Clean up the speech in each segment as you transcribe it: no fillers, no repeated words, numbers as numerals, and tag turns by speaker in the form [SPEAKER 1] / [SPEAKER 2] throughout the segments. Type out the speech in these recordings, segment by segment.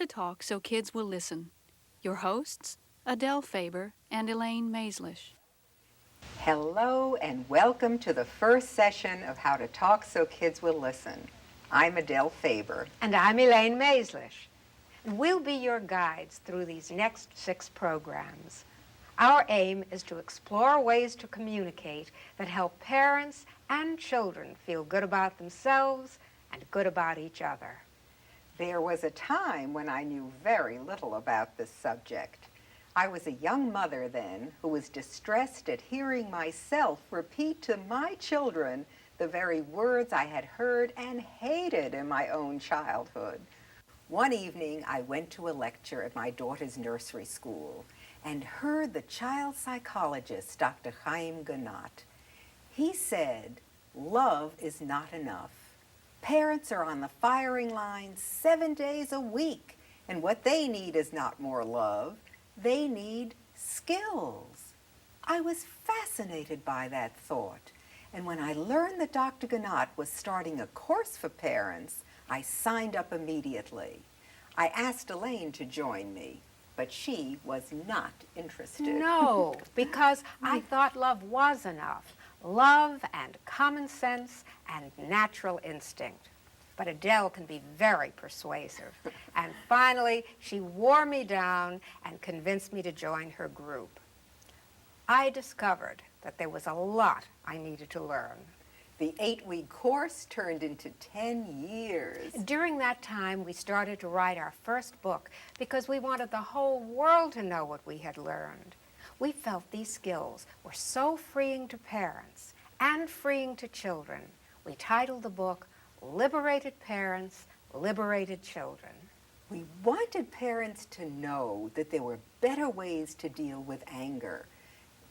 [SPEAKER 1] to Talk So Kids Will Listen. Your hosts, Adele Faber and Elaine Maislish.
[SPEAKER 2] Hello and welcome to the first session of How to Talk So Kids Will Listen. I'm Adele Faber.
[SPEAKER 3] And I'm Elaine Maislish. And we'll be your guides through these next 6 programs. Our aim is to explore ways to communicate that help parents and children feel good about themselves and good about each other.
[SPEAKER 2] There was a time when I knew very little about this subject. I was a young mother then who was distressed at hearing myself repeat to my children the very words I had heard and hated in my own childhood. One evening, I went to a lecture at my daughter's nursery school and heard the child psychologist, Dr. how-1.mpg. He said, "Love is not enough. Parents are on the firing line 7 days a week, and what they need is not more love. They need skills." I was fascinated by that thought, and when I learned that Dr. Gnott was starting a course for parents, I signed up immediately. I asked Elaine to join me, but she was not interested.
[SPEAKER 3] No, because I thought love was enough. Love and common sense and natural instinct. But Adele can be very persuasive. And finally, she wore me down and convinced me to join her group. I discovered that there was a lot I needed to learn.
[SPEAKER 2] The 8-week course turned into 10 years.
[SPEAKER 3] During that time, we started to write our first book because we wanted the whole world to know what we had learned. We felt these skills were so freeing to parents and freeing to children. We titled the book, Liberated Parents, Liberated Children.
[SPEAKER 2] We wanted parents to know that there were better ways to deal with anger,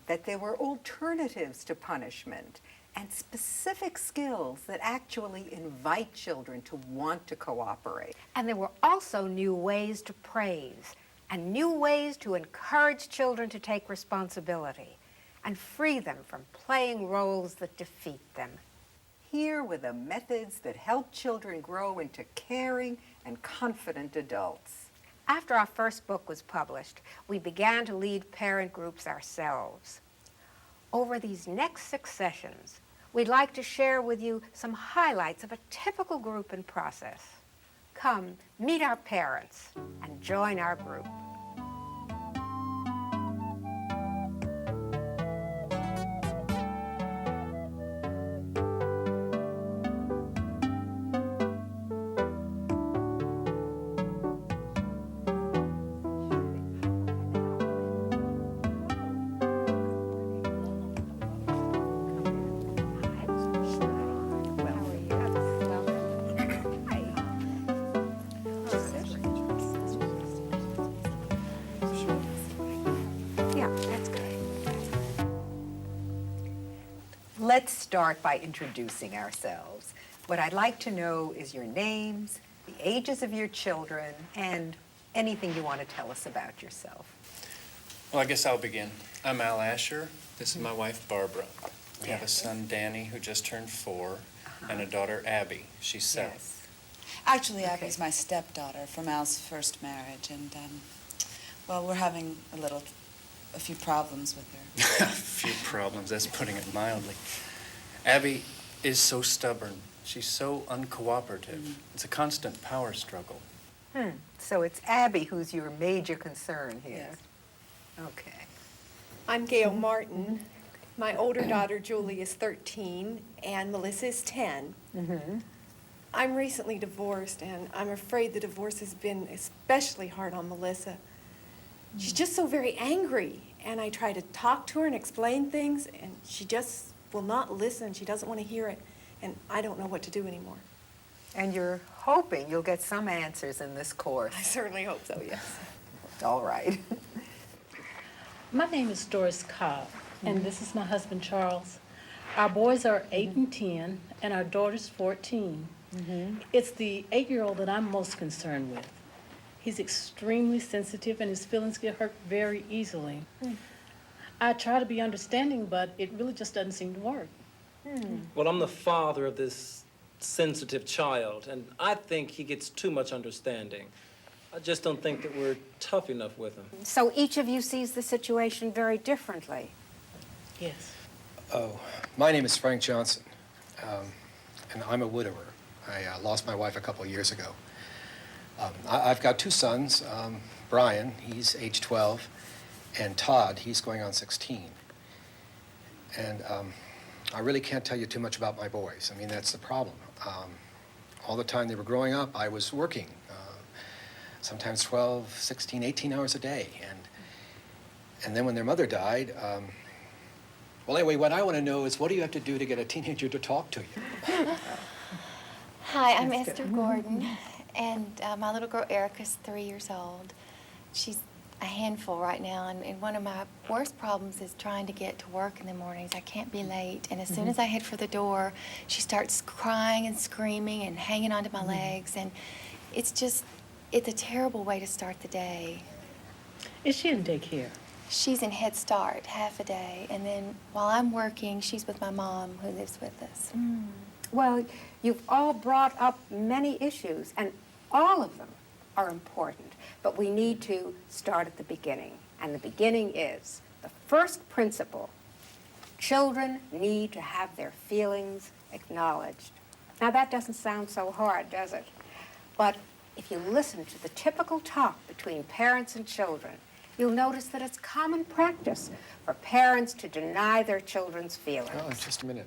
[SPEAKER 2] that there were alternatives to punishment, and specific skills that actually invite children to want to cooperate.
[SPEAKER 3] And there were also new ways to praise and new ways to encourage children to take responsibility and free them from playing roles that defeat them.
[SPEAKER 2] Here were the methods that help children grow into caring and confident adults.
[SPEAKER 3] After our first book was published, we began to lead parent groups ourselves. Over these next 6 sessions, we'd like to share with you some highlights of a typical group and process. Come, meet our parents and join our group.
[SPEAKER 2] Let's start by introducing ourselves. What I'd like to know is your names, the ages of your children, and anything you want to tell us about yourself.
[SPEAKER 4] Well, I guess I'll begin. I'm Al Asher. This is my wife, Barbara. We have a son, Danny, who just turned 4, and a daughter, Abby. She's 7.
[SPEAKER 2] Yes.
[SPEAKER 5] Actually, Abby's my stepdaughter from Al's first marriage, and, well, we're having a few problems with her.
[SPEAKER 4] A few problems, that's putting it mildly. Abby is so stubborn. She's so uncooperative. It's a constant power struggle.
[SPEAKER 2] So it's Abby who's your major concern here.
[SPEAKER 5] Yes.
[SPEAKER 2] Okay.
[SPEAKER 6] I'm Gail Martin. My older daughter, Julie, is 13, and Melissa is 10. I'm recently divorced, and I'm afraid the divorce has been especially hard on Melissa. She's just so very angry, and I try to talk to her and explain things, and she just will not listen. She doesn't want to hear it, and I don't know what to do anymore.
[SPEAKER 2] And you're hoping you'll get some answers in this course.
[SPEAKER 6] I certainly hope so, yes.
[SPEAKER 2] All right.
[SPEAKER 7] My name is Doris Cobb, and this is my husband, Charles. Our boys are 8 and 10, and our daughter's 14. It's the 8-year-old that I'm most concerned with. He's extremely sensitive, and his feelings get hurt very easily. I try to be understanding, but it really just doesn't seem to work.
[SPEAKER 8] Well, I'm the father of this sensitive child, and I think he gets too much understanding. I just don't think that we're tough enough with him.
[SPEAKER 3] So each of you sees the situation very differently.
[SPEAKER 7] Yes.
[SPEAKER 9] Oh, my name is Frank Johnson, and I'm a widower. I lost my wife a couple of years ago. I've got two sons, Brian, he's age 12, and Todd, he's going on 16. And I really can't tell you too much about my boys. I mean, that's the problem. All the time they were growing up, I was working, sometimes 12, 16, 18 hours a day. And then when their mother died, well, anyway, what I want to know is what do you have to do to get a teenager to talk to you?
[SPEAKER 10] Hi, I'm Esther Gordon, and my little girl Erica's 3 years old. She's a handful right now, and one of my worst problems is trying to get to work in the mornings. I can't be late, and as soon as I head for the door, she starts crying and screaming and hanging onto my legs, and it's a terrible way to start the day.
[SPEAKER 7] Is she in daycare?
[SPEAKER 10] She's in Head Start half a day, and then while I'm working, she's with my mom who lives with us.
[SPEAKER 3] Well, you've all brought up many issues, and all of them are important, but we need to start at the beginning. And the beginning is the first principle. Children need to have their feelings acknowledged. Now, that doesn't sound so hard, does it? But if you listen to the typical talk between parents and children, you'll notice that it's common practice for parents to deny their children's feelings.
[SPEAKER 9] Oh, just a minute.